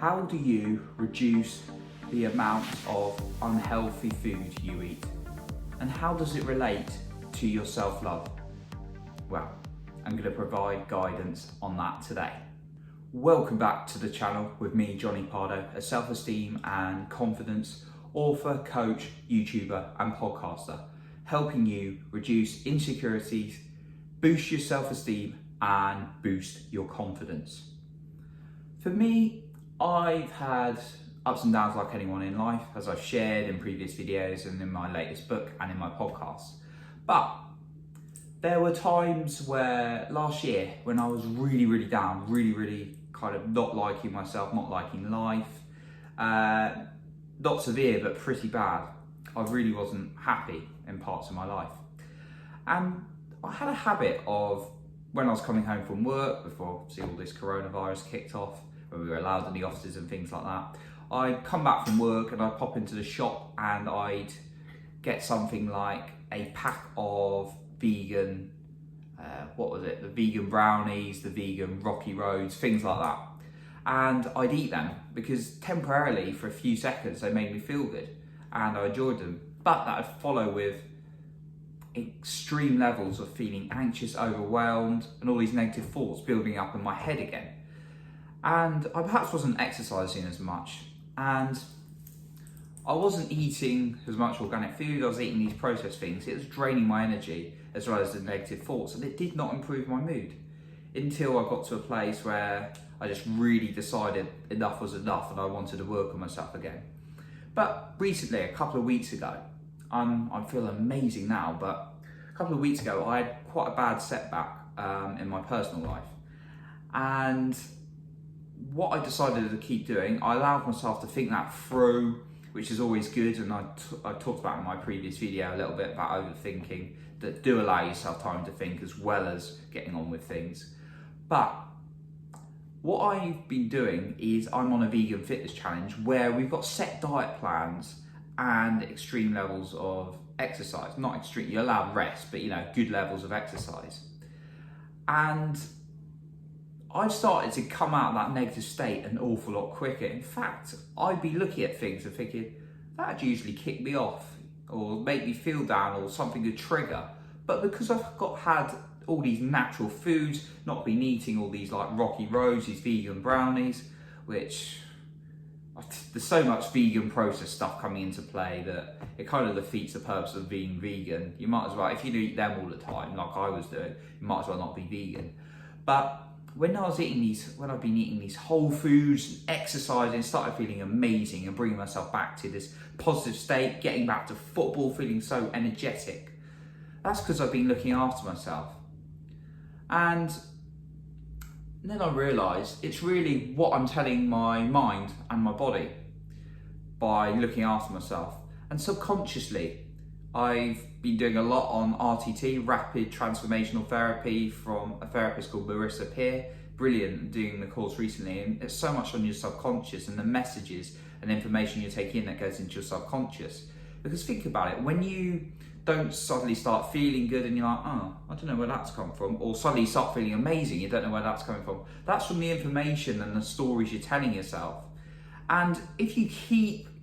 How do you reduce the amount of unhealthy food you eat? And how does it relate to your self-love? Well, I'm going to provide guidance on that today. Welcome back to the channel with me, Johnny Pardo, a self-esteem and confidence author, coach, YouTuber and podcaster, helping you reduce insecurities, boost your self-esteem and boost your confidence. For me, I've had ups and downs like anyone in life, as I've shared in previous videos and in my latest book and in my podcasts. But there were times where last year when I was really down, really kind of not liking myself, not liking life, not severe but pretty bad. I really wasn't happy in parts of my life. And I had a habit of, when I was coming home from work, before all this coronavirus kicked off, when we were allowed in the offices and things like that, I'd come back from work and I'd pop into the shop and I'd get something like a pack of vegan, the vegan brownies, the vegan Rocky Roads, things like that. And I'd eat them because temporarily, for a few seconds, they made me feel good and I enjoyed them. But that would follow with extreme levels of feeling anxious, overwhelmed, and all these negative thoughts building up in my head again. And I perhaps wasn't exercising as much, and I wasn't eating as much organic food. I was eating these processed things. It was draining my energy as well as the negative thoughts, and it did not improve my mood until I got to a place where I just really decided enough was enough and I wanted to work on myself again. But recently, a couple of weeks ago, I feel amazing now, but a couple of weeks ago I had quite a bad setback in my personal life. And what I decided to keep doing, I allowed myself to think that through, which is always good, and I talked about in my previous video a little bit about overthinking, that do allow yourself time to think as well as getting on with things. But what I've been doing is I'm on a vegan fitness challenge where we've got set diet plans and extreme levels of exercise. Not extreme, you're allowed rest, but good levels of exercise. And I've started to come out of that negative state an awful lot quicker. In fact, I'd be looking at things and thinking, that'd usually kick me off or make me feel down or something to trigger. But because I've had all these natural foods, not been eating all these like Rocky Roads, these vegan brownies, which there's so much vegan processed stuff coming into play that it kind of defeats the purpose of being vegan. You might as well, if you eat them all the time, like I was doing, you might as well not be vegan. But when I've been eating these whole foods and exercising, started feeling amazing and bringing myself back to this positive state, getting back to football, feeling so energetic. That's because I've been looking after myself. And then I realised it's really what I'm telling my mind and my body by looking after myself. And subconsciously, I've been doing a lot on RTT, Rapid Transformational Therapy, from a therapist called Marissa Peer. Brilliant, doing the course recently. And it's so much on your subconscious and the messages and information you take in that goes into your subconscious. Because think about it, when you don't suddenly start feeling good and you're like, oh, I don't know where that's come from, or suddenly you start feeling amazing, you don't know where that's coming from. That's from the information and the stories you're telling yourself. And if you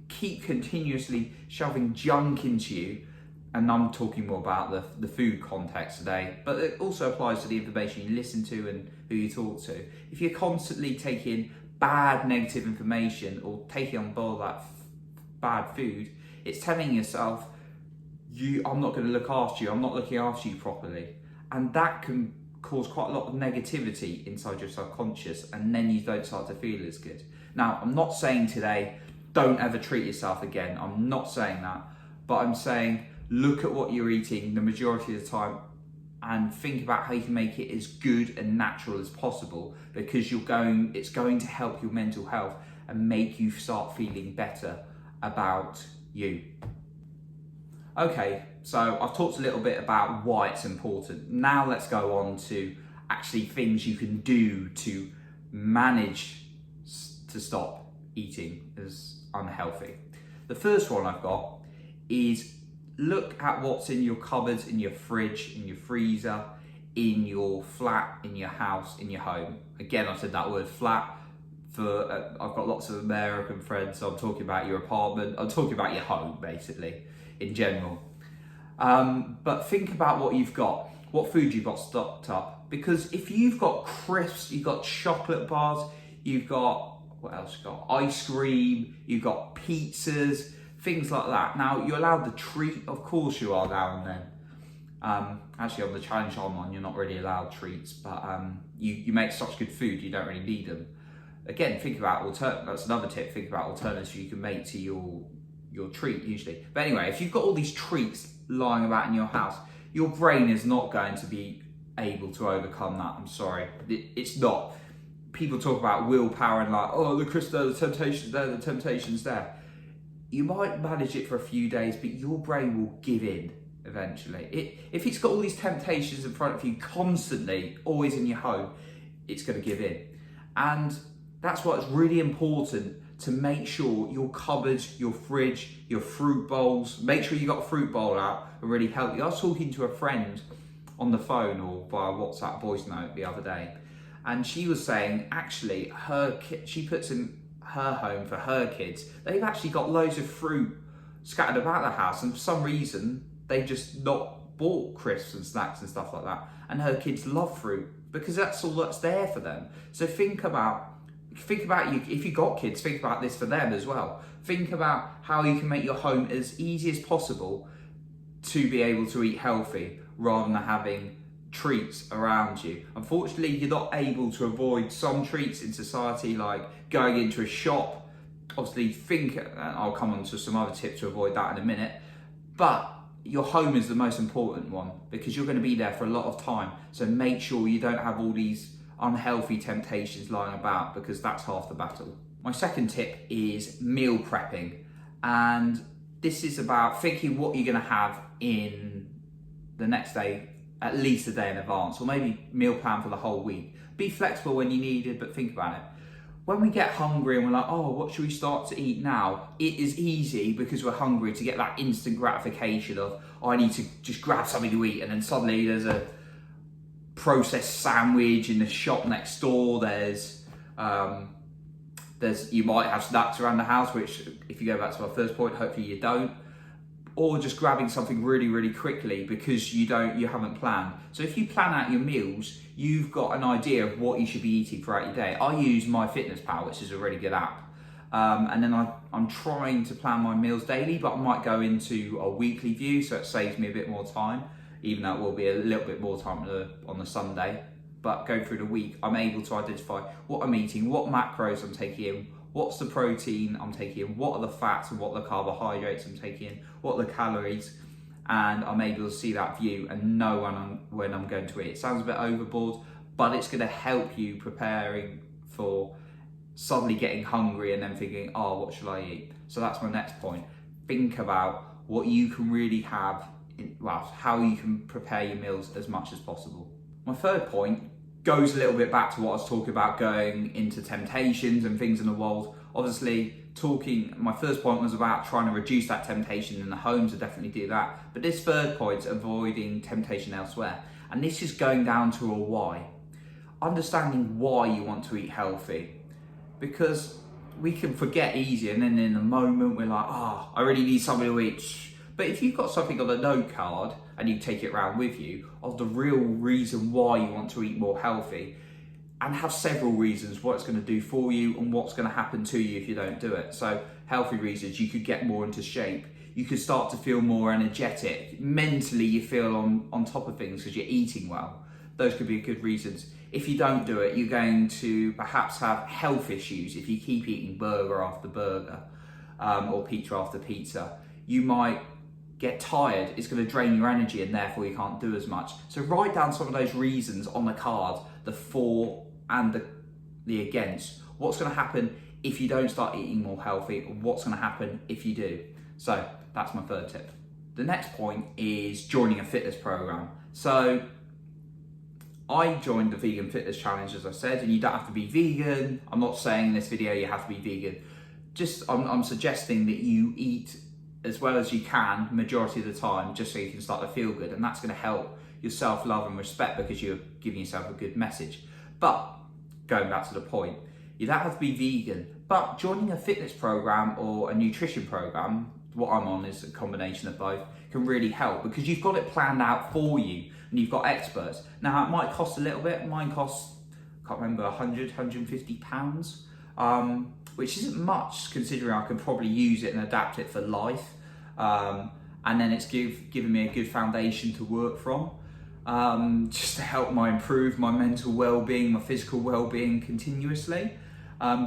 keep continuously shoving junk into you, and I'm talking more about the food context today, but it also applies to the information you listen to and who you talk to. If you're constantly taking bad negative information or taking on board that bad food, it's telling yourself, I'm not going to look after you, I'm not looking after you properly. And that can cause quite a lot of negativity inside your subconscious, and then you don't start to feel as good. Now, I'm not saying today, don't ever treat yourself again. I'm not saying that, but I'm saying, look at what you're eating the majority of the time and think about how you can make it as good and natural as possible, because it's going to help your mental health and make you start feeling better about you. Okay, so I've talked a little bit about why it's important. Now let's go on to actually things you can do to manage to stop eating as unhealthy. The first one I've got is look at what's in your cupboards, in your fridge, in your freezer, in your flat, in your house, in your home. Again, I said that word flat I've got lots of American friends, so I'm talking about your apartment, I'm talking about your home basically, in general. But think about what you've got, what food you've got stocked up. Because if you've got crisps, you've got chocolate bars, you've got, what else you got? Ice cream, you've got pizzas, things like that. Now, you're allowed the treat, of course you are now and then. Actually, on the challenge I'm on, you're not really allowed treats, but you make such good food, you don't really need them. Again, think about that's another tip, think about alternatives you can make to your treat usually. But anyway, if you've got all these treats lying about in your house, your brain is not going to be able to overcome that. I'm sorry, it's not. People talk about willpower and like, oh, the crisps there, the temptation's there, the temptation's there. You might manage it for a few days, but your brain will give in eventually. If it's got all these temptations in front of you constantly, always in your home, it's going to give in. And that's why it's really important to make sure your cupboards, your fridge, your fruit bowls, make sure you got a fruit bowl out, are really healthy. I was talking to a friend on the phone or via WhatsApp voice note the other day, and she was saying actually she puts in her home for her kids, they've actually got loads of fruit scattered about the house, and for some reason they've just not bought crisps and snacks and stuff like that, and her kids love fruit because that's all that's there for them. So think about you, if you got kids, think about this for them as well. Think about how you can make your home as easy as possible to be able to eat healthy rather than having treats around you. Unfortunately, you're not able to avoid some treats in society, like going into a shop. Obviously, I'll come on to some other tips to avoid that in a minute, but your home is the most important one because you're going to be there for a lot of time. So make sure you don't have all these unhealthy temptations lying about, because that's half the battle. My second tip is meal prepping, and this is about thinking what you're going to have in the next day, at least a day in advance, or maybe meal plan for the whole week. Be flexible when you need it, but think about it. When we get hungry and we're like, oh, what should we start to eat now? It is easy because we're hungry to get that instant gratification of, oh, I need to just grab something to eat, and then suddenly there's a processed sandwich in the shop next door. You might have snacks around the house, which if you go back to our first point, hopefully you don't, or just grabbing something really, really quickly because you haven't planned. So if you plan out your meals, you've got an idea of what you should be eating throughout your day. I use MyFitnessPal, which is a really good app. And then I'm trying to plan my meals daily, but I might go into a weekly view, so it saves me a bit more time, even though it will be a little bit more time on the Sunday. But going through the week, I'm able to identify what I'm eating, what macros I'm taking in, what's the protein I'm taking in, what are the fats and what are the carbohydrates I'm taking in, what are the calories, and I'm able to see that view and know when I'm going to eat. It sounds a bit overboard, but it's going to help you preparing for suddenly getting hungry and then thinking, oh, what should I eat? So that's my next point. Think about what you can really have, how you can prepare your meals as much as possible. My third point goes a little bit back to what I was talking about, going into temptations and things in the world. Obviously, my first point was about trying to reduce that temptation in the home, so definitely do that. But this third point is avoiding temptation elsewhere. And this is going down to a why. Understanding why you want to eat healthy. Because we can forget easy, and then in the moment we're like, I really need something to eat. But if you've got something on a note card and you take it around with you of the real reason why you want to eat more healthy, and have several reasons what it's going to do for you and what's going to happen to you if you don't do it. So healthy reasons, you could get more into shape. You could start to feel more energetic. Mentally, you feel on top of things because you're eating well. Those could be good reasons. If you don't do it, you're going to perhaps have health issues if you keep eating burger after burger or pizza after pizza. You might get tired, it's going to drain your energy and therefore you can't do as much. So write down some of those reasons on the card, the for and the against. What's going to happen if you don't start eating more healthy, or what's going to happen if you do. So that's my third tip. The next point is joining a fitness program. So I joined the Vegan Fitness Challenge, as I said, and you don't have to be vegan. I'm not saying in this video you have to be vegan. I'm suggesting that you eat as well as you can majority of the time, just so you can start to feel good, and that's going to help your self-love and respect because you're giving yourself a good message. But going back to the point, You don't have to be vegan, but joining a fitness program or a nutrition program, what I'm on is a combination of both, can really help because you've got it planned out for you and you've got experts. Now it might cost a little bit. Mine costs, I can't remember, 100, 150 pounds, which isn't much considering I can probably use it and adapt it for life. And then it's given me a good foundation to work from, just to help improve my mental well-being, my physical well-being continuously,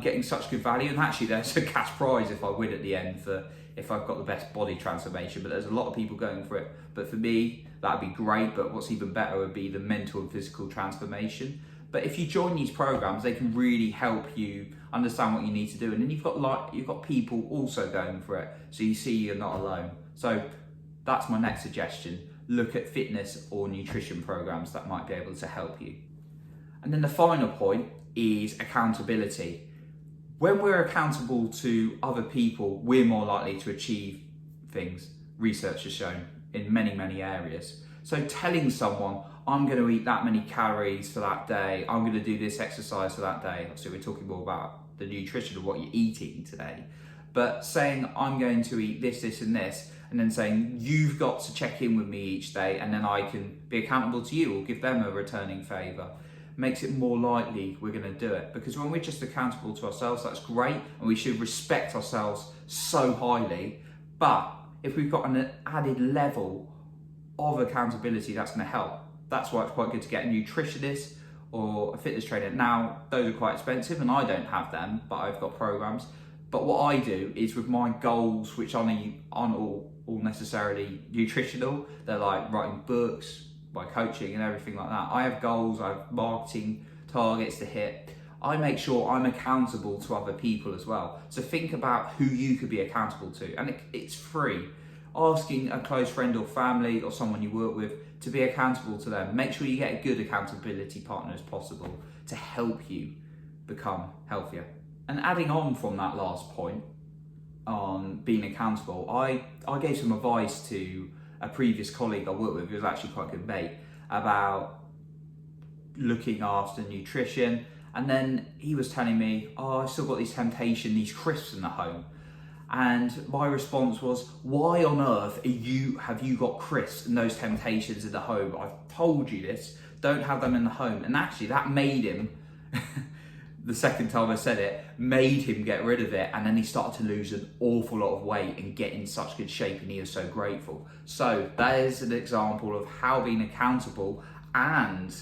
getting such good value. And actually there's a cash prize if I win at the end for if I've got the best body transformation, but there's a lot of people going for it. But for me, that'd be great, but what's even better would be the mental and physical transformation. But if you join these programs, they can really help you understand what you need to do. And then you've got people also going for it, so you see you're not alone. So that's my next suggestion. Look at fitness or nutrition programs that might be able to help you. And then the final point is accountability. When we're accountable to other people, we're more likely to achieve things, research has shown, in many, many areas. So telling someone, I'm going to eat that many calories for that day, I'm going to do this exercise for that day. So we're talking more about the nutrition of what you're eating today. But saying, I'm going to eat this, this and this, and then saying, you've got to check in with me each day, and then I can be accountable to you or give them a returning favour, makes it more likely we're going to do it. Because when we're just accountable to ourselves, that's great, and we should respect ourselves so highly. But if we've got an added level of accountability, that's going to help. That's why it's quite good to get a nutritionist or a fitness trainer. Now, those are quite expensive, and I don't have them, but I've got programs. But what I do is with my goals, which aren't all necessarily nutritional, they're like writing books, by coaching and everything like that. I have goals, I have marketing targets to hit. I make sure I'm accountable to other people as well. So think about who you could be accountable to, and it's free. Asking a close friend or family or someone you work with to be accountable to them. Make sure you get a good accountability partner as possible to help you become healthier. And adding on from that last point on being accountable, I gave some advice to a previous colleague I worked with, who was actually quite a good mate, about looking after nutrition. And then he was telling me, I still got these these crisps in the home. And my response was, why on earth have you got crisps and those temptations in the home? I've told you this, don't have them in the home. And actually that made him, the second time I said it, made him get rid of it, and then he started to lose an awful lot of weight and get in such good shape, and he was so grateful. So that is an example of how being accountable and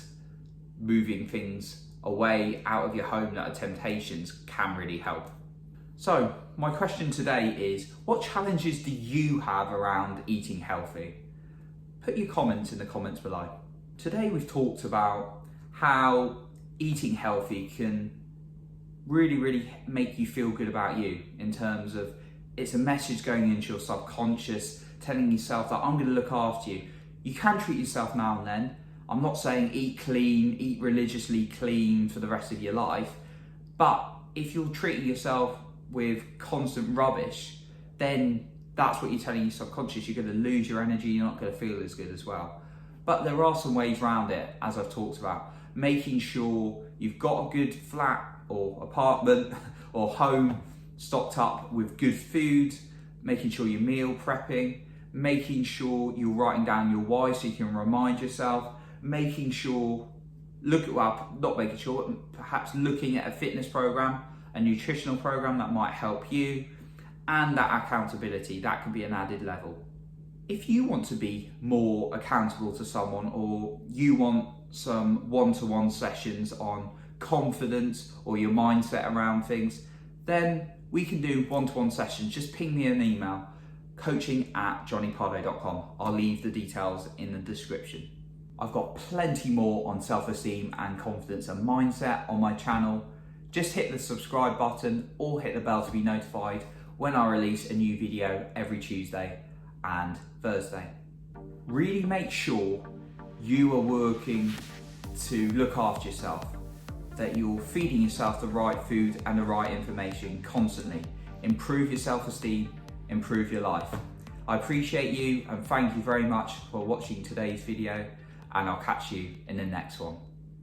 moving things away out of your home that are temptations can really help. So my question today is, what challenges do you have around eating healthy? Put your comments in the comments below. Today we've talked about how eating healthy can really make you feel good about you, in terms of it's a message going into your subconscious, telling yourself that I'm going to look after you. You can treat yourself now and then. I'm not saying eat clean, eat religiously clean for the rest of your life, but if you're treating yourself with constant rubbish, then that's what you're telling your subconscious. You're going to lose your energy, you're not going to feel as good as well. But there are some ways around it, as I've talked about. Making sure you've got a good flat or apartment or home stocked up with good food, making sure you're meal prepping, making sure you're writing down your why so you can remind yourself, making sure, perhaps looking at a fitness program, a nutritional program that might help you, and that accountability, that can be an added level. If you want to be more accountable to someone, or you want some one-to-one sessions on confidence or your mindset around things, then we can do one-to-one sessions. Just ping me an email, coaching@johnnypardo.com. I'll leave the details in the description. I've got plenty more on self-esteem and confidence and mindset on my channel. Just hit the subscribe button or hit the bell to be notified when I release a new video every Tuesday and Thursday. Really make sure you are working to look after yourself, that you're feeding yourself the right food and the right information constantly. Improve your self-esteem, improve your life. I appreciate you and thank you very much for watching today's video, and I'll catch you in the next one.